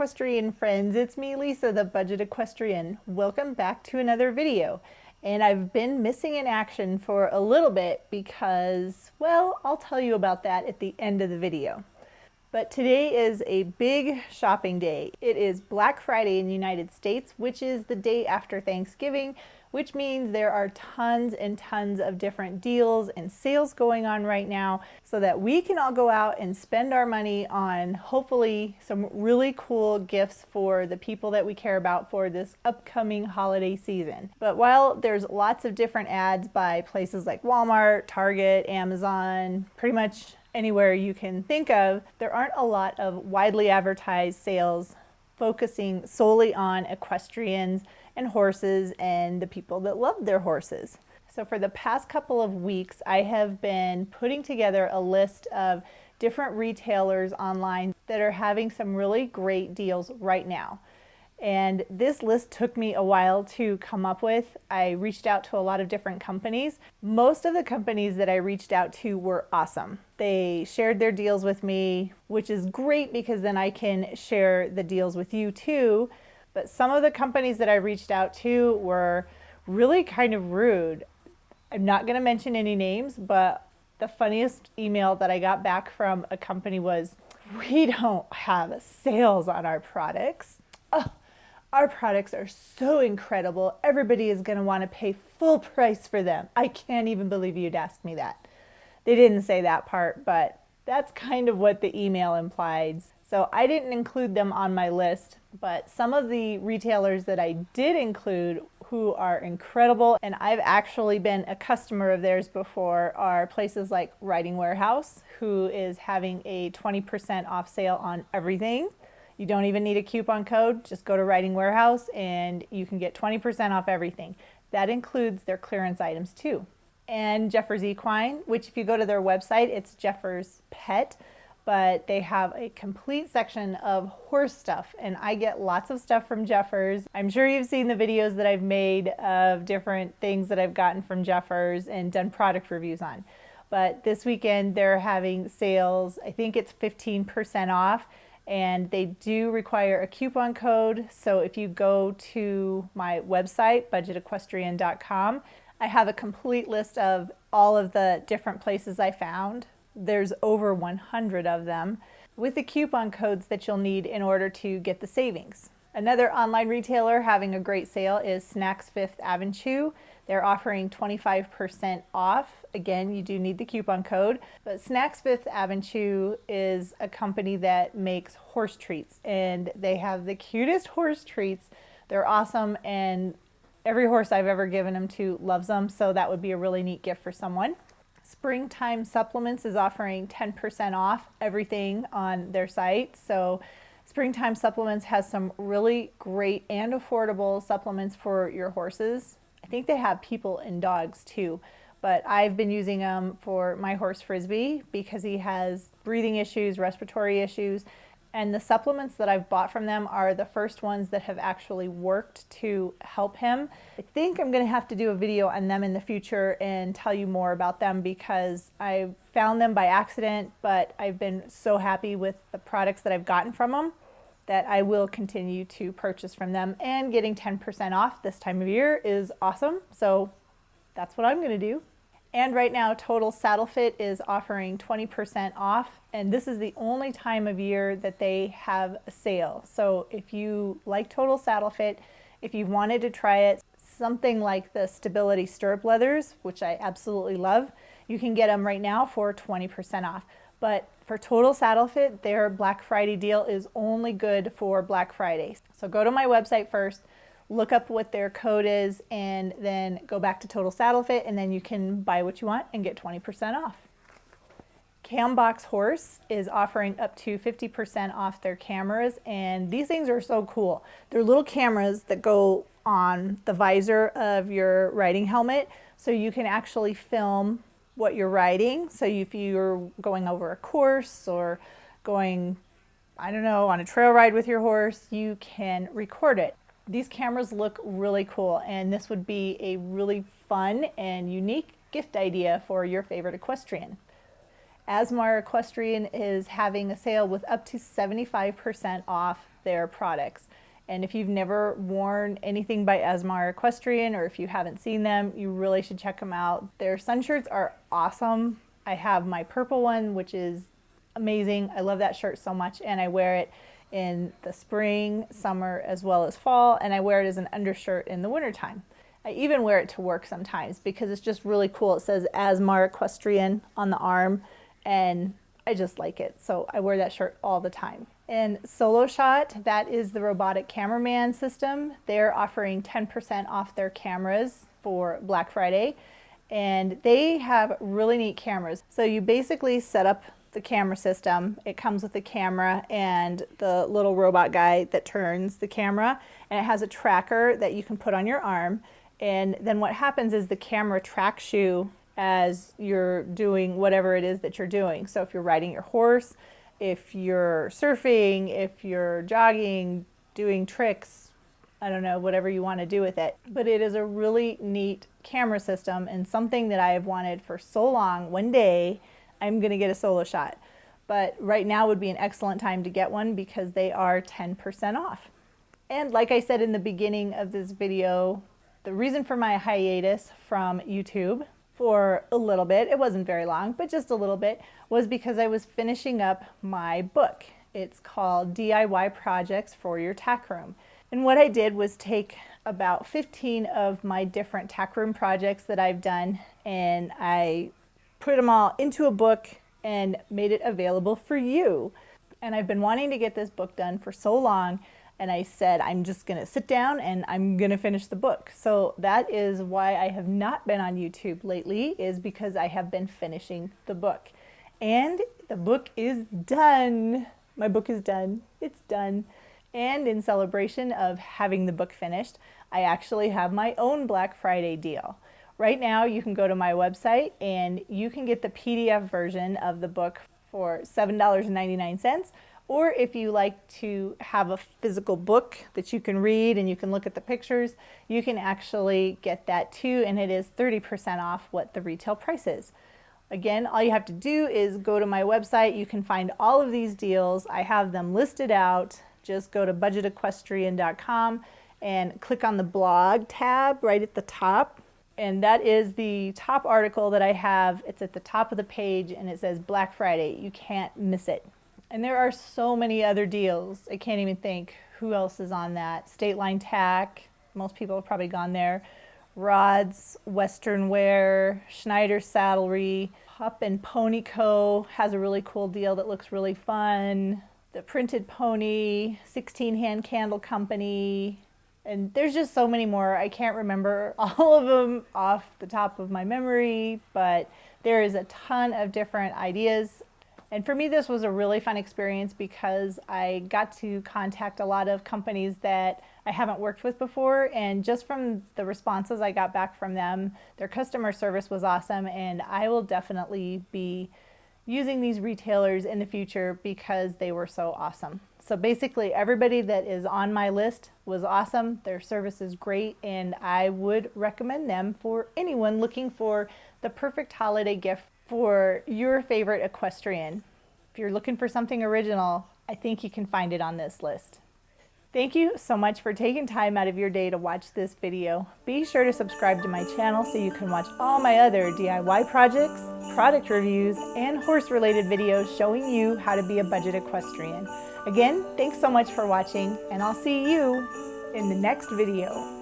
equestrian friends, it's me Lisa, the Budget Equestrian. Welcome back to another video. And I've been missing in action for a little bit because, well, I'll tell you about that at the end of the video. But today is a big shopping day. It is Black Friday in the United States, which is the day after Thanksgiving, which means there are tons and tons of different deals and sales going on right now so that we can all go out and spend our money on hopefully some really cool gifts for the people that we care about for this upcoming holiday season. But while there's lots of different ads by places like Walmart, Target, Amazon, pretty much anywhere you can think of, there aren't a lot of widely advertised sales focusing solely on equestrians and horses and the people that love their horses. So for the past couple of weeks, I have been putting together a list of different retailers online that are having some really great deals right now. And this list took me a while to come up with. I reached out to a lot of different companies. Most of the companies that I reached out to were awesome. They shared their deals with me, which is great because then I can share the deals with you too. But some of the companies that I reached out to were really kind of rude. I'm not going to mention any names, but the funniest email that I got back from a company was, "We don't have sales on our products. Oh, our products are so incredible. Everybody is going to want to pay full price for them. I can't even believe you'd ask me that." They didn't say that part, but that's kind of what the email implies. So I didn't include them on my list, but some of the retailers that I did include who are incredible, and I've actually been a customer of theirs before, are places like Riding Warehouse, who is having a 20% off sale on everything. You don't even need a coupon code. Just go to Riding Warehouse and you can get 20% off everything. That includes their clearance items too. And Jeffers Equine, which if you go to their website, it's Jeffers Pet, but they have a complete section of horse stuff, and I get lots of stuff from Jeffers. I'm sure you've seen the videos that I've made of different things that I've gotten from Jeffers and done product reviews on. But this weekend they're having sales. I think it's 15% off. And they do require a coupon code. So if you go to my website, budgetequestrian.com, I have a complete list of all of the different places I found. There's over 100 of them with the coupon codes that you'll need in order to get the savings. Another online retailer having a great sale is Snacks Fifth Avenue. They're offering 25% off. Again, you do need the coupon code, but Snacks Fifth Avenue is a company that makes horse treats, and they have the cutest horse treats. They're awesome, and every horse I've ever given them to loves them, so that would be a really neat gift for someone. Springtime Supplements is offering 10% off everything on their site. So Springtime Supplements has some really great and affordable supplements for your horses. I think they have people and dogs too, but I've been using them for my horse Frisbee because he has breathing issues, respiratory issues, and the supplements that I've bought from them are the first ones that have actually worked to help him. I think I'm going to have to do a video on them in the future and tell you more about them because I found them by accident, but I've been so happy with the products that I've gotten from them that I will continue to purchase from them, and getting 10% off this time of year is awesome. So that's what I'm going to do. And right now, Total Saddle Fit is offering 20% off, and this is the only time of year that they have a sale. So if you like Total Saddle Fit, if you wanted to try it, something like the Stability Stirrup Leathers, which I absolutely love, you can get them right now for 20% off. But for Total Saddle Fit, their Black Friday deal is only good for Black Friday. So go to my website first, look up what their code is, and then go back to Total Saddle Fit, and then you can buy what you want and get 20% off. Cambox Horse is offering up to 50% off their cameras, and these things are so cool. They're little cameras that go on the visor of your riding helmet, so you can actually film what you're riding. So if you're going over a course or going, I don't know, on a trail ride with your horse, you can record it. These cameras look really cool, and this would be a really fun and unique gift idea for your favorite equestrian. Asmar Equestrian is having a sale with up to 75% off their products. And if you've never worn anything by Asmar Equestrian, or if you haven't seen them, you really should check them out. Their sun shirts are awesome. I have my purple one, which is amazing. I love that shirt so much, and I wear it in the spring, summer, as well as fall, and I wear it as an undershirt in the wintertime. I even wear it to work sometimes because it's just really cool. It says Asmar Equestrian on the arm, and I just like it. So I wear that shirt all the time. And Soloshot, that is the robotic cameraman system. They're offering 10% off their cameras for Black Friday, and they have really neat cameras. So you basically set up the camera system. It comes with the camera and the little robot guy that turns the camera, and it has a tracker that you can put on your arm. And then what happens is the camera tracks you as you're doing whatever it is that you're doing. So if you're riding your horse, if you're surfing, if you're jogging, doing tricks, I don't know, whatever you want to do with it. But it is a really neat camera system, and something that I have wanted for so long. One day I'm going to get a Soloshot, but right now would be an excellent time to get one because they are 10% off. And like I said in the beginning of this video, the reason for my hiatus from YouTube for a little bit, it wasn't very long, but just a little bit, was because I was finishing up my book. It's called DIY Projects for Your Tack Room. And what I did was take about 15 of my different tack room projects that I've done, and I put them all into a book and made it available for you. And I've been wanting to get this book done for so long, and I said I'm just gonna sit down and I'm gonna finish the book. So that is why I have not been on YouTube lately, is because I have been finishing the book. And the book is done. My book is done. It's done. And in celebration of having the book finished, I actually have my own Black Friday deal. Right now, you can go to my website and you can get the PDF version of the book for $7.99. Or if you like to have a physical book that you can read and you can look at the pictures, you can actually get that too, and it is 30% off what the retail price is. Again, all you have to do is go to my website. You can find all of these deals. I have them listed out. Just go to budgetequestrian.com and click on the blog tab right at the top. And that is the top article that I have. It's at the top of the page and it says Black Friday. You can't miss it. And there are so many other deals. I can't even think who else is on that. State Line Tack. Most people have probably gone there. Rods, Western Wear, Schneider Saddlery. Pup and Pony Co. has a really cool deal that looks really fun. The Printed Pony, 16 Hand Candle Company, and there's just so many more. I can't remember all of them off the top of my memory, but there is a ton of different ideas. And for me, this was a really fun experience because I got to contact a lot of companies that I haven't worked with before, and just from the responses I got back from them, their customer service was awesome, and I will definitely be using these retailers in the future because they were so awesome. So basically everybody that is on my list was awesome. Their service is great, and I would recommend them for anyone looking for the perfect holiday gift for your favorite equestrian. If you're looking for something original, I think you can find it on this list. Thank you so much for taking time out of your day to watch this video. Be sure to subscribe to my channel so you can watch all my other DIY projects, product reviews, and horse-related videos showing you how to be a budget equestrian. Again, thanks so much for watching, and I'll see you in the next video.